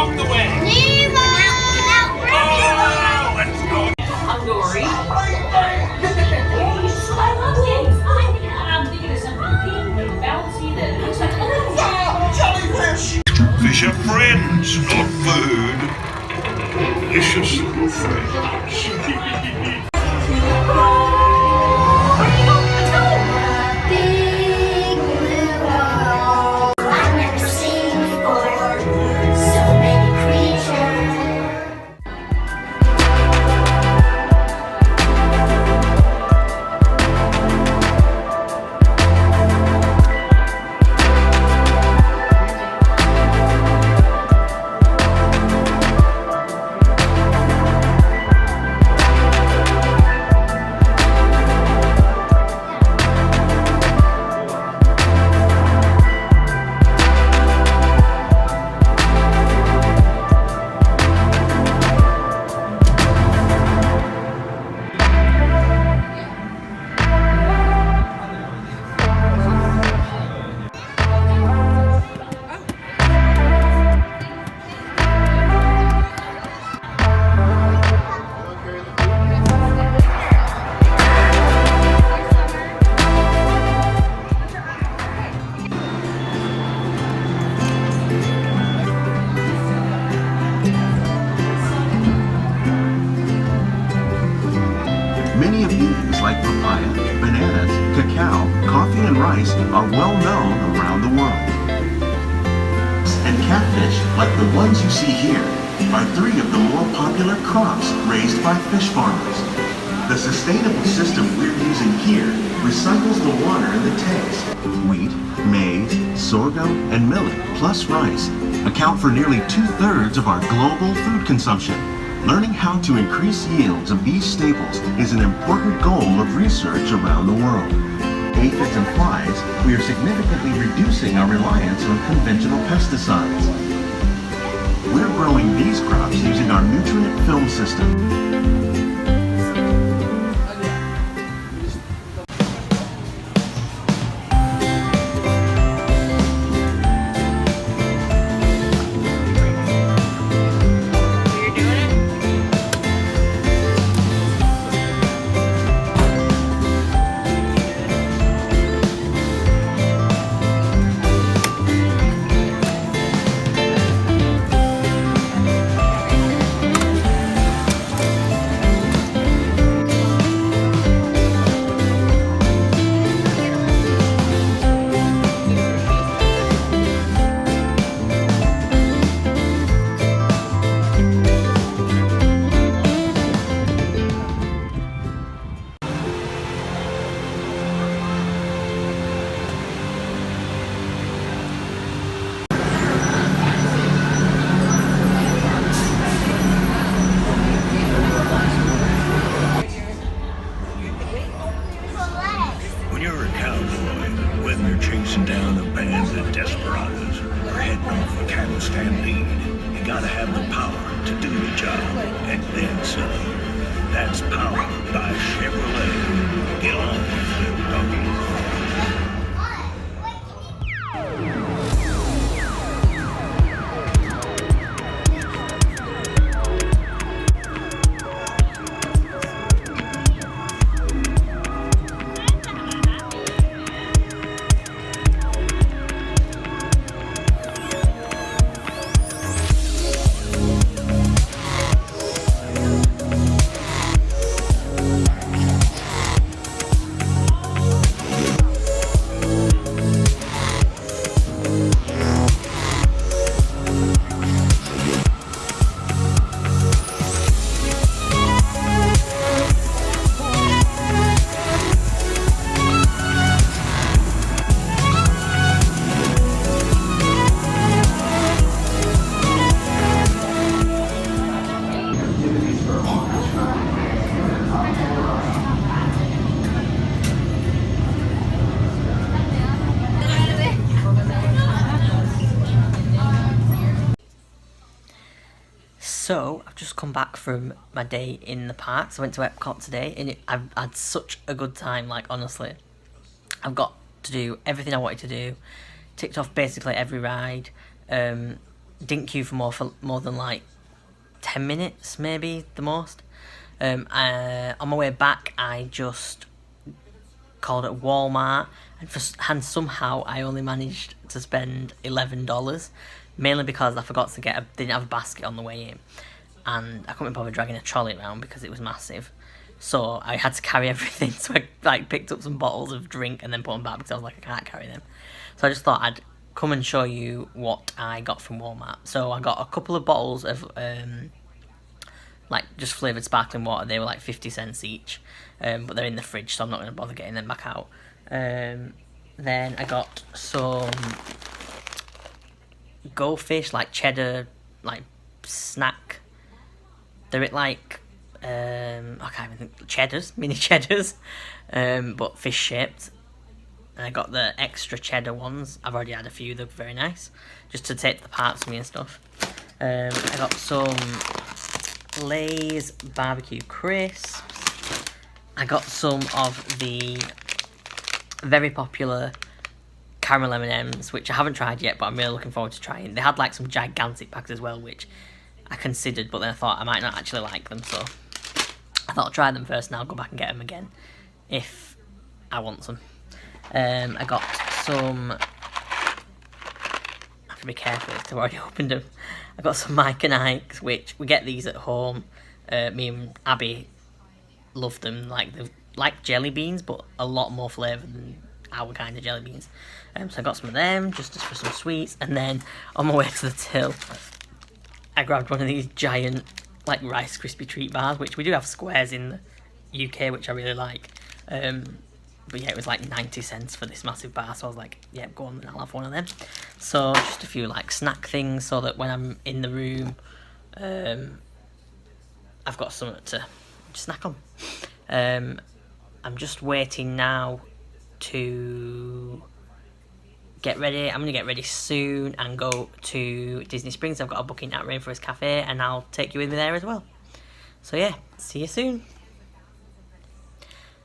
along the way. Nemo! Oh, let's go. Dory. I love things. I'm thinking of something pink and bouncy that looks like Jellyfish. Fish are friends, not food. Delicious little friends. Big blue world I've never seen before. So many creatures. Many of these, like papaya, bananas, cacao, coffee, and rice, are well known around the world. And catfish, like the ones you see here, are 3 of the more popular crops raised by fish farmers. The sustainable system we're using here recycles the water in the tanks. Wheat, maize, sorghum, and millet, plus rice, account for nearly 2/3 of our global food consumption. Learning how to increase yields of these staples is an important goal of research around the world. Aphids and flies, we are significantly reducing our reliance on conventional pesticides. We're growing these crops using our nutrient film system. When you're a cowboy, whether you're chasing down a band of desperados or heading off a cattle stampede, you gotta have the power to do the job, and then some. That's powered by Chevrolet. Get on with it, little doggy. So, I've just come back from my day in the parks. I went to Epcot today and I've had such a good time, like honestly. I've got to do everything I wanted to do, ticked off basically every ride. didn't queue for more than like 10 minutes, maybe the most. On my way back, I just called at Walmart, and somehow I only managed to spend $11, mainly because I forgot to didn't have a basket on the way in, and I couldn't bother dragging a trolley around because it was massive. So I had to carry everything. So I like picked up some bottles of drink and then put them back because I was like, I can't carry them. So I just thought I'd come and show you what I got from Walmart. So I got a couple of bottles of like just flavoured sparkling water. They were like 50 cents each, but they're in the fridge, so I'm not going to bother getting them back out. Then I got some Goldfish, like cheddar, like snack. They're like I can't even think, cheddars, mini cheddars, but fish shaped. And I got the extra cheddar ones. I've already had a few. They're very nice, just to take to the parks with me and stuff. I got some Lay's barbecue crisps. I got some of the very popular caramel M&Ms, which I haven't tried yet, but I'm really looking forward to trying. They had like some gigantic packs as well, which I considered, but then I thought I might not actually like them, so I thought I'll try them first and I'll go back and get them again if I want some. I got some, I have to be careful because I've already opened them. I got some Mike and Ike's, which we get these at home. Me and Abby love them. They're like jelly beans, but a lot more flavour than our kind of jelly beans. So I got some of them just for some sweets, and then on my way to the till, I grabbed one of these giant like Rice Krispie treat bars, which we do have squares in the UK, which I really like. But yeah, it was like 90 cents for this massive bar, so I was like, yeah, go on, I'll have one of them. So just a few like snack things, so that when I'm in the room, I've got something to snack on. I'm just waiting now to get ready. I'm going to get ready soon and go to Disney Springs. I've got a booking at Rainforest Cafe, and I'll take you with me there as well. So yeah, see you soon.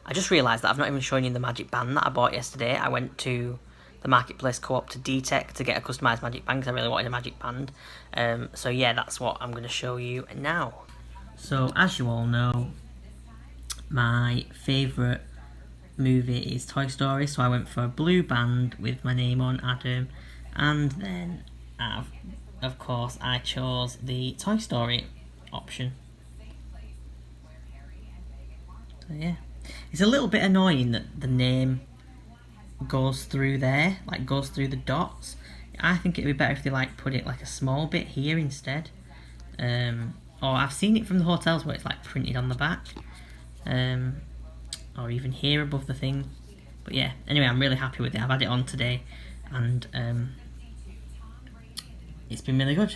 I just realised that I've not even shown you the magic band that I bought yesterday. I went to the Marketplace Co-op to D-Tech to get a customised magic band because I really wanted a magic band. So yeah, that's what I'm going to show you now. So as you all know, my favourite movie is Toy Story, so I went for a blue band with my name on, Adam, and then of course I chose the Toy Story option. So yeah, it's a little bit annoying that the name goes through there, like goes through the dots. I think it'd be better if they like put it like a small bit here instead. Or I've seen it from the hotels where it's like printed on the back. Or even here above the thing. But yeah, anyway, I'm really happy with it. I've had it on today, and it's been really good.